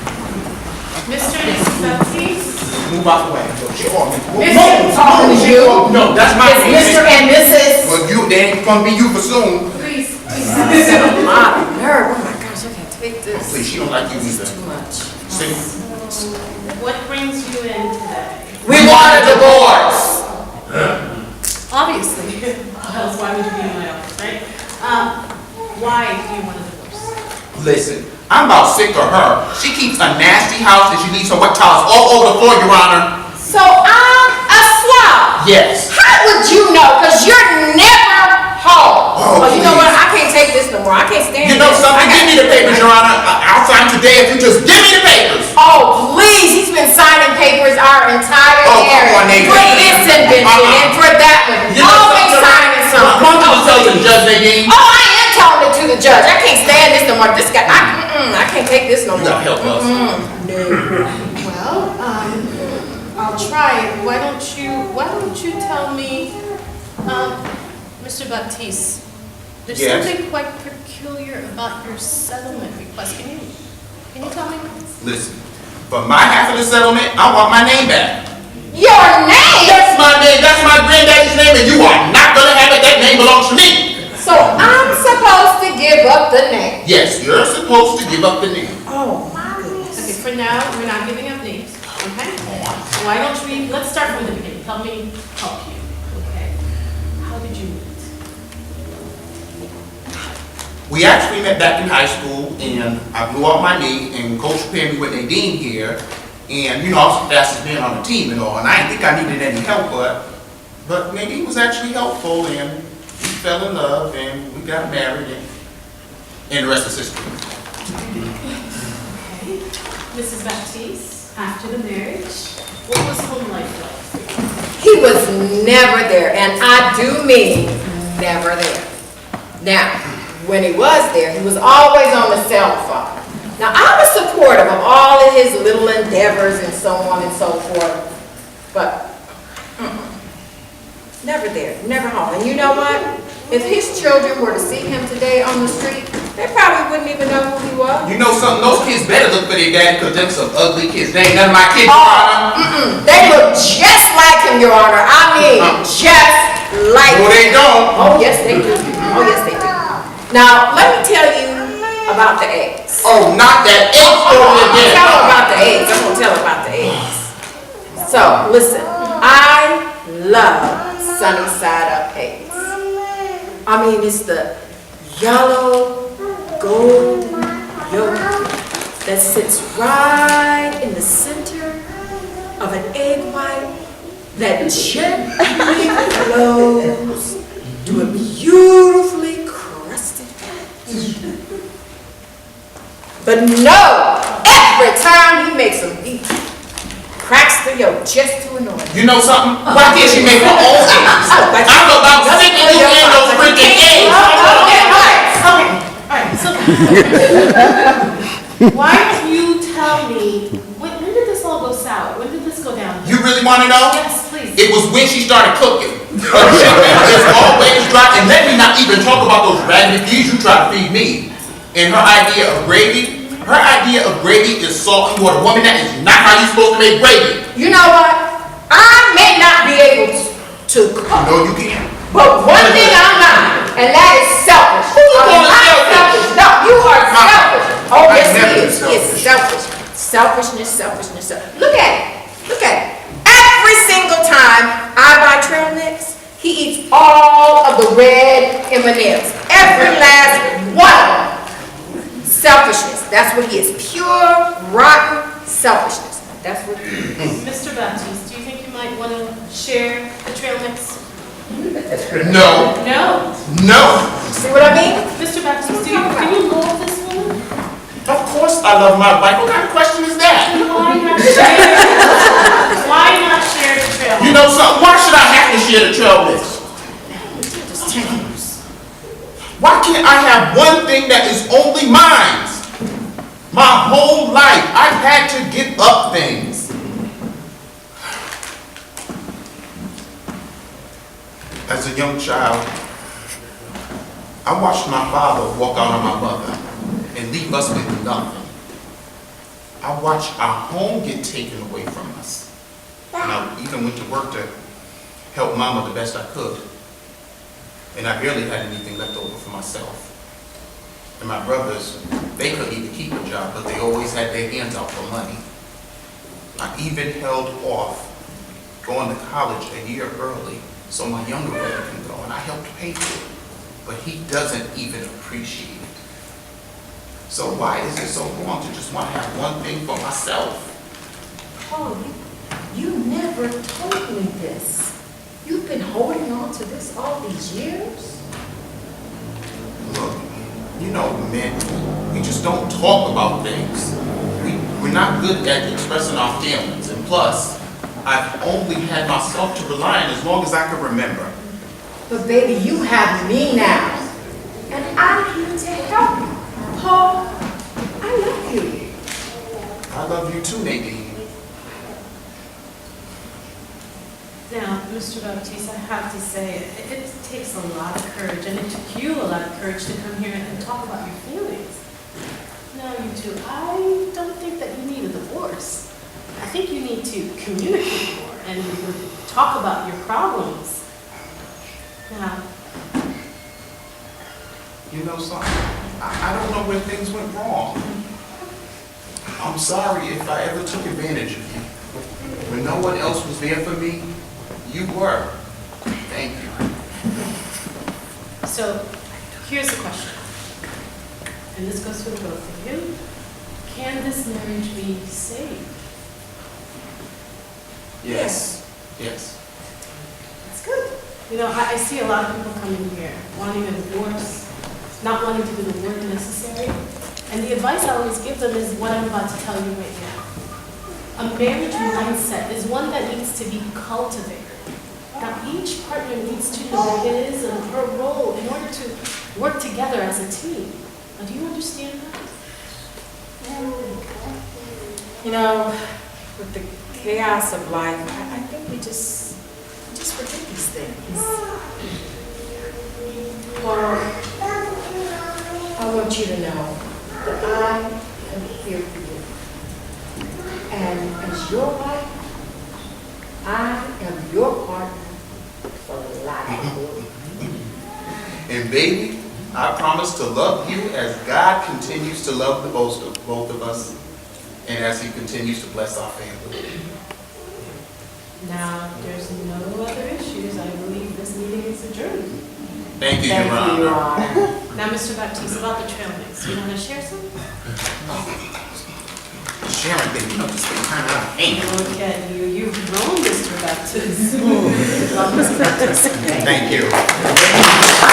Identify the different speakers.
Speaker 1: Mr. and Mrs. Baptiste?
Speaker 2: Move out the way. She on me.
Speaker 1: Mr. talking to you.
Speaker 2: No, that's my
Speaker 1: It's
Speaker 2: name.
Speaker 1: Mr. and Mrs.
Speaker 2: Well, you, they ain't gonna be you for soon.
Speaker 1: Please, please. This is a lot of nerve. Oh my gosh, I can't take this.
Speaker 2: Please, she don't like you either.
Speaker 1: Too much.
Speaker 2: See?
Speaker 3: What brings you in today?
Speaker 1: We want a divorce.
Speaker 3: Obviously. Else why would you be in my office, right? Why do you want a divorce?
Speaker 2: Listen, I'm about sick of her. She keeps a nasty house and she leaves her wet towels all over the floor, Your Honor.
Speaker 1: So I'm a slob.
Speaker 2: Yes.
Speaker 1: How would you know? Because you're never home.
Speaker 2: Oh,
Speaker 1: You know
Speaker 2: please.
Speaker 1: what? I can't take this no more. I can't stand
Speaker 2: You know
Speaker 1: this.
Speaker 2: something? Give me the papers, Your Honor. I'll sign today if you just give me the papers.
Speaker 1: Oh, please. He's been signing papers our entire
Speaker 2: Oh, come
Speaker 1: area.
Speaker 2: on, Nathan.
Speaker 1: For this invention and for that one.
Speaker 2: You know
Speaker 1: Always
Speaker 2: something?
Speaker 1: signing something.
Speaker 2: Come to tell the judge, Nadine.
Speaker 1: Oh, I am telling it to the judge. I can't stand this no more. This guy, I can't take this no
Speaker 2: You
Speaker 1: more.
Speaker 2: gotta help us.
Speaker 3: Well, I'll try it. Why don't you tell me, Mr. Baptiste, there's
Speaker 2: Yes?
Speaker 3: something quite peculiar about your settlement request. Can you tell me?
Speaker 2: Listen, for my half of the settlement, I want my name back.
Speaker 1: Your name?
Speaker 2: That's my name. That's my granddaddy's name, and you are not gonna have it. That name belongs to me.
Speaker 1: So I'm supposed to give up the name.
Speaker 2: Yes, you're supposed to give up the name.
Speaker 1: Oh, my goodness.
Speaker 3: Okay, for now, we're not giving up names, okay? Why don't let's start from the beginning. Help me help you, okay? How did you meet?
Speaker 2: We actually met back in high school, and I blew out my knee, and Coach paired me with Nadine here, and you know, I was the fastest man on the team and all, and I didn't think I needed any help, but Nadine was actually helpful, and we fell in love, and we got married, and the rest is history.
Speaker 3: Okay. Mrs. Baptiste, after the marriage, what was home life like?
Speaker 1: He was never there, and I do mean never there. Now, when he was there, he was always on the cell phone. Now, I was supportive of all of his little endeavors and so on and so forth, but never there, never home. And you know what? If his children were to see him today on the street, they probably wouldn't even know who he was.
Speaker 2: You know something? Those kids better look for their dad, because them some ugly kids. They ain't none of my kids, Your Honor.
Speaker 1: They look just like him, Your Honor. I mean, just like
Speaker 2: No, they don't.
Speaker 1: Oh, yes, they do. Oh, yes, they do. Now, let me tell you about the eggs.
Speaker 2: Oh, not that egg story again.
Speaker 1: Tell her about the eggs. I'm going to tell her about the eggs. So, listen, I love sunny side up eggs. I mean, it's the yellow, golden yolk that sits right in the center of an egg white that gently flows to a beautifully crusted patch. But no, every time he makes them eat, cracks the yolk just to annoy me.
Speaker 2: You know something? Why can't she make her own eggs? I'm about sticking you in those freaking eggs.
Speaker 3: Alright, so why don't you tell me, when did this all go sour? When did this go down?
Speaker 2: You really want to know?
Speaker 3: Yes, please.
Speaker 2: It was when she started cooking. Her chicken is always dry, and let me not even talk about those raggedy peas you try to feed me. And her idea of gravy is salt and water. Woman, that is not how you're supposed to make gravy.
Speaker 1: You know what? I may not be able to cook,
Speaker 2: No, you can't.
Speaker 1: but one thing I'm not, and that is selfish.
Speaker 2: Who you calling
Speaker 1: I'm
Speaker 2: selfish?
Speaker 1: No, you are selfish. Oh,
Speaker 2: I
Speaker 1: yes,
Speaker 2: never
Speaker 1: he
Speaker 2: been
Speaker 1: is. He is
Speaker 2: selfish.
Speaker 1: selfish. Selfishness. Look at it. Look at it. Every single time I buy trail mix, he eats all of the red M&Ms. Every last one of them. Selfishness. That's what he is. Pure, rotten selfishness. That's what he is.
Speaker 3: Mr. Baptiste, do you think you might want to share the trail mix?
Speaker 2: No.
Speaker 3: No.
Speaker 2: No.
Speaker 1: See what I mean?
Speaker 3: Mr. Baptiste, can you love this woman?
Speaker 2: Of course I love my wife. What kind of question is that?
Speaker 3: Why not share? Why not share the trail mix?
Speaker 2: You know something? Why should I have to share the trail mix? Why can't I have one thing that is only mine? My whole life, I've had to give up things. As a young child, I watched my father walk out on my mother and leave us with nothing. I watched our home get taken away from us. And I even went to work to help Mama the best I could. And I barely had anything left over for myself. And my brothers, they couldn't even keep a job, but they always had their hands out for money. I even held off going to college a year early so my younger brother can go, and I helped pay for it. But he doesn't even appreciate it. So why is it so wrong to just want to have one thing for myself?
Speaker 1: Paul, you never told me this. You've been holding on to this all these years?
Speaker 2: Look, you know, men, we just don't talk about things. We're not good at expressing our feelings. And plus, I've only had myself to rely on as long as I can remember.
Speaker 1: But baby, you have me now. And I'm here to help you. Paul, I love you.
Speaker 2: I love you too, Nadine.
Speaker 3: Now, Mr. Baptiste, I have to say, it takes a lot of courage, and it took you a lot of courage to come here and talk about your feelings. Now, you two, I don't think that you need a divorce. I think you need to communicate more and talk about your problems. Now,
Speaker 2: You know something? I don't know where things went wrong. I'm sorry if I ever took advantage of you. When no one else was there for me, you were. Thank you.
Speaker 3: so here's the question, and this goes for the both of you. Can this marriage be saved?
Speaker 2: Yes. Yes.
Speaker 3: That's good. You know, I see a lot of people coming here wanting a divorce, not wanting to do the work necessary. And the advice I always give them is what I'm about to tell you right now. A marriage mindset is one that needs to be cultivated. Now, each partner needs to know his and her role in order to work together as a team. Now, do you understand that?
Speaker 1: You know, with the chaos of life, I think we just forget these things. Paul, I want you to know that I am here for you. And as your wife, I am your partner for life.
Speaker 2: And baby, I promise to love you as God continues to love the both of us, and as He continues to bless our family.
Speaker 3: Now, there's no other issues. I believe this meeting is adjourned.
Speaker 2: Thank you,
Speaker 1: Thank
Speaker 2: Your
Speaker 1: you, Your
Speaker 2: Honor.
Speaker 1: Honor.
Speaker 3: Now, Mr. Baptiste, about the trail mix, you want to share some?
Speaker 2: Sharon, baby, you know this thing kind of out of hand.
Speaker 3: Look at you, you've grown, Mr. Baptiste. Well, Mr. Baptiste.
Speaker 2: Thank you.